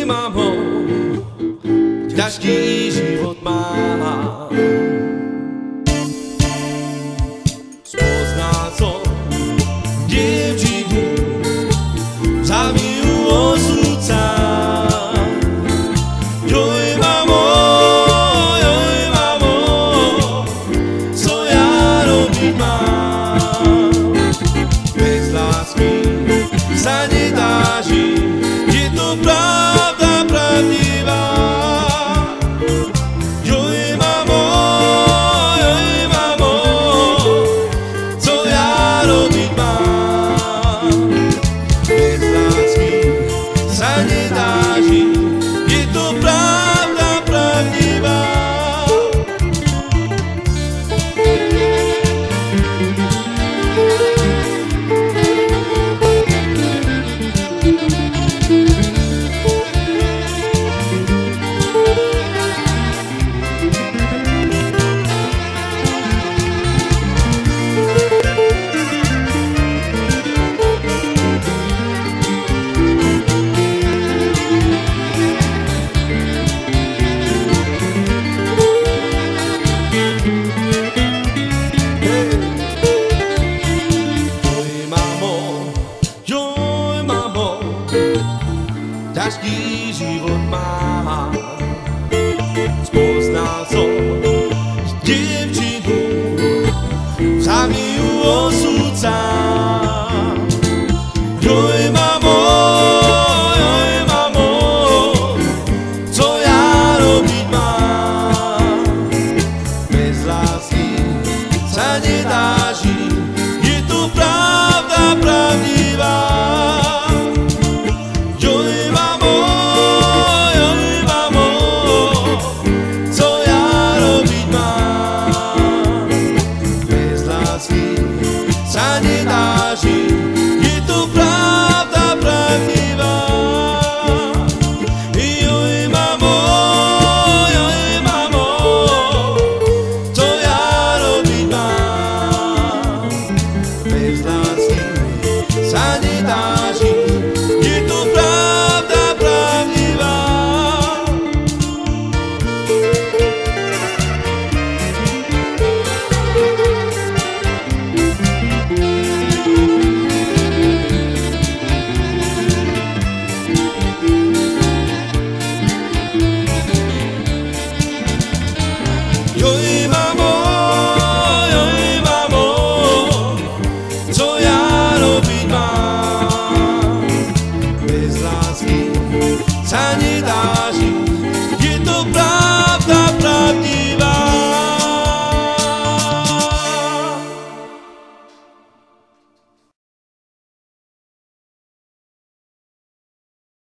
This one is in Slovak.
mamo, ťažký život mám. Spoznal som dievčinu, zavijú osud sám. Joj mamo, co ja robiť mám? Bez lásky sa nedá žiť, je to pravda pravdivá. Joj mamo, co ja robiť mám? Bez lásky sa nedá žiť, je to pravda pravdivá. Ťažký život mám, spoznal som